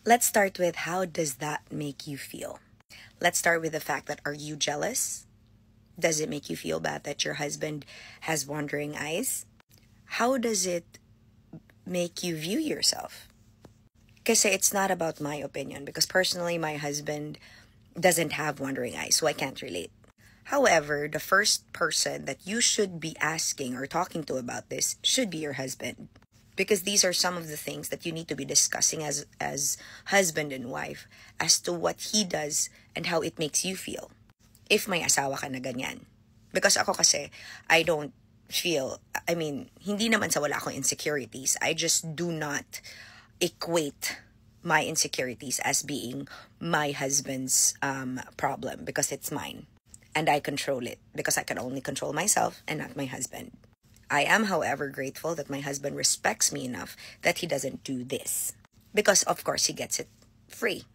Let's start with how does that make you feel? Let's start with the fact that are you jealous? Does it make you feel bad that your husband has wandering eyes? How does it make you view yourself? Kasi it's not about my opinion, because personally my husband doesn't have wandering eyes, so I can't relate. However, the first person that you should be asking or talking to about this should be your husband. Because these are some of the things that you need to be discussing as husband and wife as to what he does and how it makes you feel. If may asawa ka na ganyan. Because ako kasi, I don't feel, hindi naman sa wala akong insecurities. I just do not equate my insecurities as being my husband's problem, because it's mine. And I control it because I can only control myself and not my husband. I am, however, grateful that my husband respects me enough that he doesn't do this. Because, of course, he gets it free.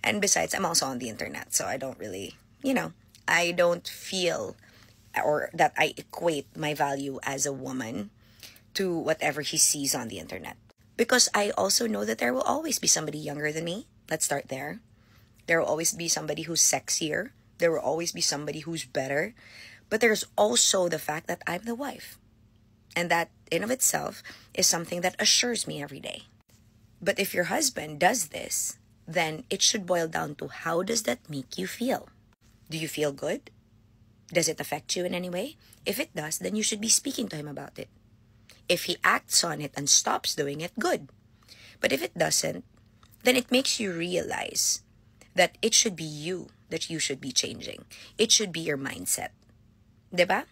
And besides, I'm also on the internet, so I don't really, I don't feel or that I equate my value as a woman to whatever he sees on the internet. Because I also know that there will always be somebody younger than me. Let's start there. There will always be somebody who's sexier. There will always be somebody who's better. But there's also the fact that I'm the wife. And that in of itself is something that assures me every day. But if your husband does this, then it should boil down to how does that make you feel? Do you feel good? Does it affect you in any way? If it does, then you should be speaking to him about it. If he acts on it and stops doing it, good. But if it doesn't, then it makes you realize that it should be you that you should be changing. It should be your mindset. Diba?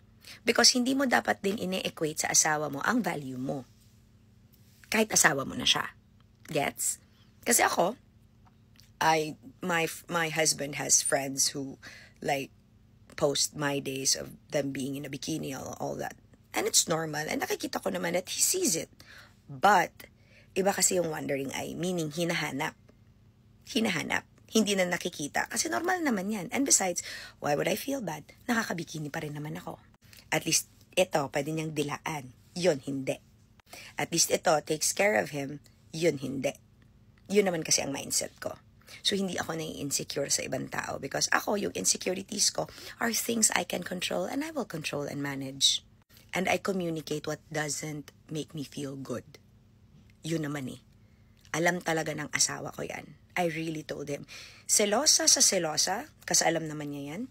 Because hindi mo dapat din ine-equate sa asawa mo ang value mo. Kahit asawa mo na siya. Gets? Kasi ako, my husband has friends who post my days of them being in a bikini, all that. And it's normal. And nakikita ko naman that he sees it. But, iba kasi yung wandering eye, meaning hinahanap. Hinahanap. Hindi na nakikita. Kasi normal naman yan. And besides, why would I feel bad? Nakakabikini pa rin naman ako. At least, ito, pwede niyang dilaan. Yun, hindi. At least ito, takes care of him. Yun, hindi. Yun naman kasi ang mindset ko. So, hindi ako nai-insecure sa ibang tao. Because ako, yung insecurities ko are things I can control and I will control and manage. And I communicate what doesn't make me feel good. Yun naman eh. Alam talaga ng asawa ko yan. I really told him. Selosa sa selosa, kasi alam naman niya yan.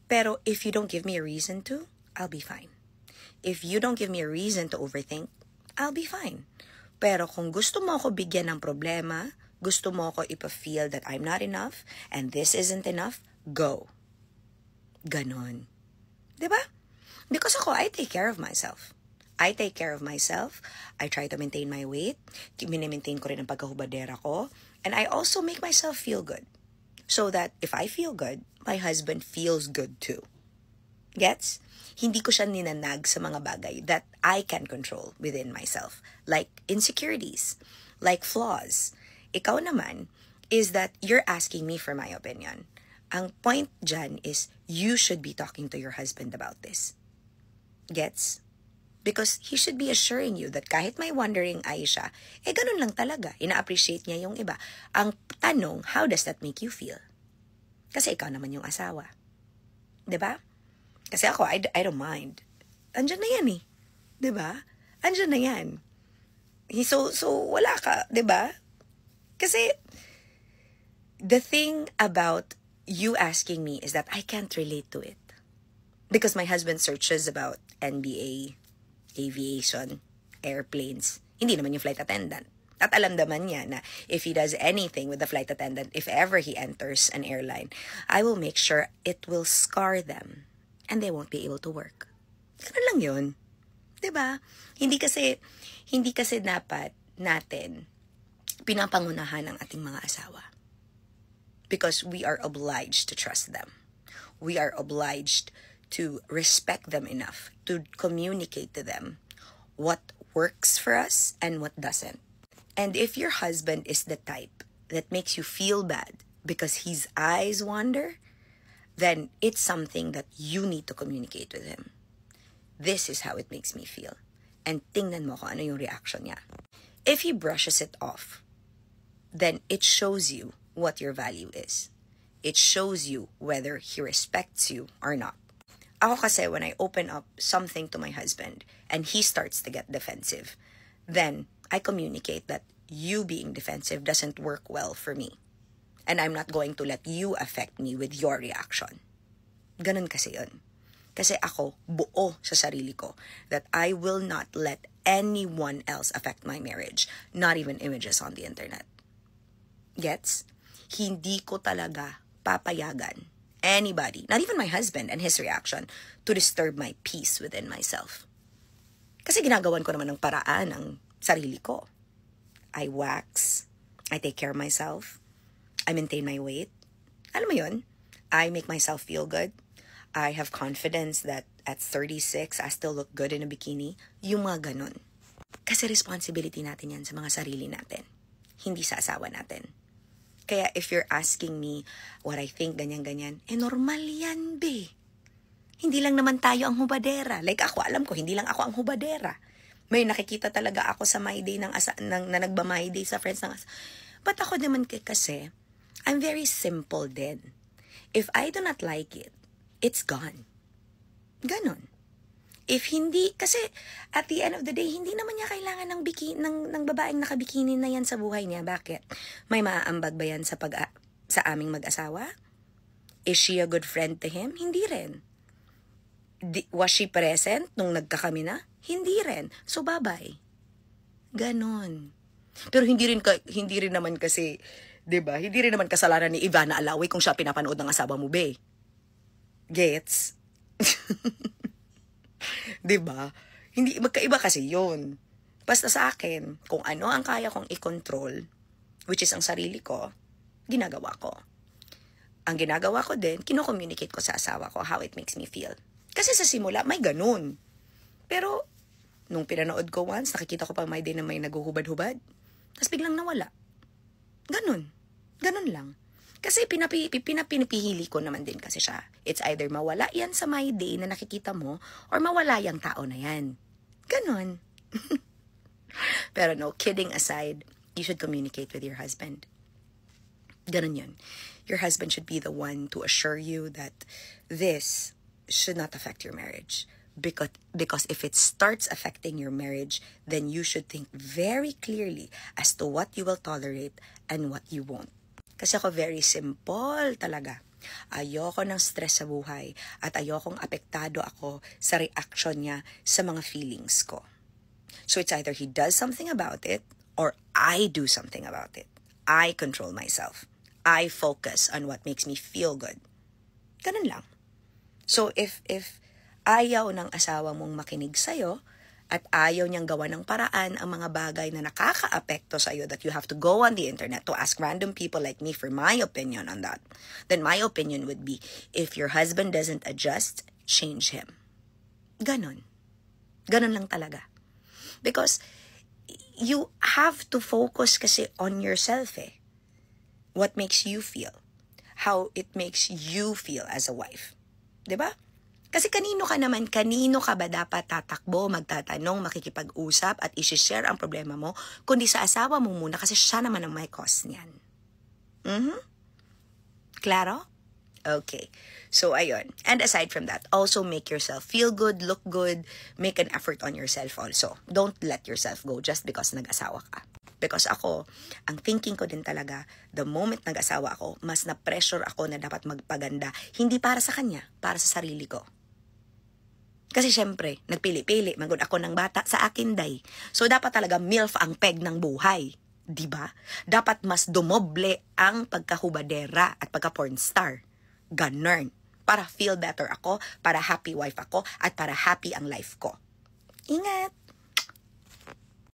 Pero if you don't give me a reason to, I'll be fine. If you don't give me a reason to overthink, I'll be fine. Pero kung gusto mo ako bigyan ng problema, gusto mo ako ipa-feel that I'm not enough, and this isn't enough, go. Ganon. Diba? Because ako, I take care of myself. I take care of myself. I try to maintain my weight. Mini-maintain ko rin ang pagkahubadera ko. And I also make myself feel good. So that if I feel good, my husband feels good too. Gets? Hindi ko siya ninanag sa mga bagay that I can control within myself. Like insecurities. Like flaws. Ikaw naman is that you're asking me for my opinion. Ang point dyan is you should be talking to your husband about this. Gets? Because he should be assuring you that kahit may wandering eye siya, ganun lang talaga. Ina-appreciate niya yung iba. Ang tanong, how does that make you feel? Kasi ikaw naman yung asawa. 'Di ba? Kasi ako, I don't mind. Andiyan na yan eh. 'Di ba? Andiyan na yan. So wala ka, 'di ba? Kasi the thing about you asking me is that I can't relate to it. Because my husband searches about NBA, aviation, airplanes. Hindi naman yung flight attendant. At alam naman niya na if he does anything with the flight attendant, if ever he enters an airline, I will make sure it will scar them and they won't be able to work. Ganun lang yun. 'Di ba? Hindi kasi dapat natin pinapangunahan ang ating mga asawa. Because we are obliged to trust them. We are obliged to respect them enough to communicate to them what works for us and what doesn't. And if your husband is the type that makes you feel bad because his eyes wander, then it's something that you need to communicate with him. This is how it makes me feel. And tingnan mo kung ano yung reaction niya. If he brushes it off, then it shows you what your value is. It shows you whether he respects you or not. Ako kasi, when I open up something to my husband and he starts to get defensive, then I communicate that you being defensive doesn't work well for me. And I'm not going to let you affect me with your reaction. Ganun kasi yun. Kasi ako, buo sa sarili ko that I will not let anyone else affect my marriage. Not even images on the internet. Gets? Hindi ko talaga papayagan anybody, not even my husband and his reaction, to disturb my peace within myself. Kasi ginagawan ko naman ng paraan ang sarili ko. I wax. I take care of myself. I maintain my weight. Alam mo yun? I make myself feel good. I have confidence that at 36, I still look good in a bikini. Yung mga ganun. Kasi responsibility natin yan sa mga sarili natin. Hindi sa asawa natin. Kaya if you're asking me what I think, ganyan-ganyan, normal yan, be. Hindi lang naman tayo ang hubadera. Like ako, alam ko, hindi lang ako ang hubadera. May nakikita talaga ako sa my day na nagba-my day sa friends ng But ako naman kasi, I'm very simple din. If I do not like it, it's gone. Ganon. If hindi, kasi at the end of the day, hindi naman niya kailangan ng babaeng nakabikini na yan sa buhay niya. Bakit? May maaambag ba yan sa aming mag-asawa? Is she a good friend to him? Hindi rin. Was she present nung nagkakami na? Hindi rin. So, bye-bye. Ganon. Pero hindi rin naman kasi, 'di ba? Hindi rin naman kasalanan ni Ivana Alawi kung siya pinapanood ng asawa mo, be. Gets? 'Di ba? Hindi magkaiba kasi 'yun. Basta sa akin, kung ano ang kaya kong i-control, which is ang sarili ko, ginagawa ko. Ang ginagawa ko din, kino-communicate ko sa asawa ko how it makes me feel. Kasi sa simula, may ganun. Pero, nung pinanood ko once, nakikita ko pa may day na may naguhubad-hubad. Tapos biglang nawala. Ganun. Ganun lang. Kasi pinapihili ko naman din kasi siya. It's either mawala yan sa my day na nakikita mo, or mawala yung tao na yan. Ganun. Pero no, kidding aside, you should communicate with your husband. Ganun yun. Your husband should be the one to assure you that this should not affect your marriage. Because if it starts affecting your marriage, then you should think very clearly as to what you will tolerate and what you won't. Kasi ako very simple talaga. Ayoko ng stress sa buhay at ayokong apektado ako sa reaction niya sa mga feelings ko. So it's either he does something about it or I do something about it. I control myself. I focus on what makes me feel good. Ganun lang. So if ayaw ng asawa mong makinig sa'yo at ayaw niyang gawa ng paraan ang mga bagay na nakaka-apekto sa'yo that you have to go on the internet to ask random people like me for my opinion on that, then my opinion would be, if your husband doesn't adjust, change him. Ganon. Ganon lang talaga. Because you have to focus kasi on yourself eh. What makes you feel. How it makes you feel as a wife. Diba? Kasi kanino ka ba dapat tatakbo, magtatanong, makikipag-usap at isi-share ang problema mo, kundi sa asawa mo muna kasi siya naman ang may cause niyan. Claro? Okay. So, ayun. And aside from that, also make yourself feel good, look good, make an effort on yourself also. Don't let yourself go just because nag-asawa ka. Because ako, ang thinking ko din talaga, the moment nag-asawa ako, mas na-pressure ako na dapat magpaganda, hindi para sa kanya, para sa sarili ko. Kasi syempre, nagpili-pili, magod ako ng bata sa akin, day. So, dapat talaga MILF ang peg ng buhay. Diba? Dapat mas dumoble ang pagkahubadera at pagka-porn star. Ganun. Para feel better ako, para happy wife ako, at para happy ang life ko. Ingat!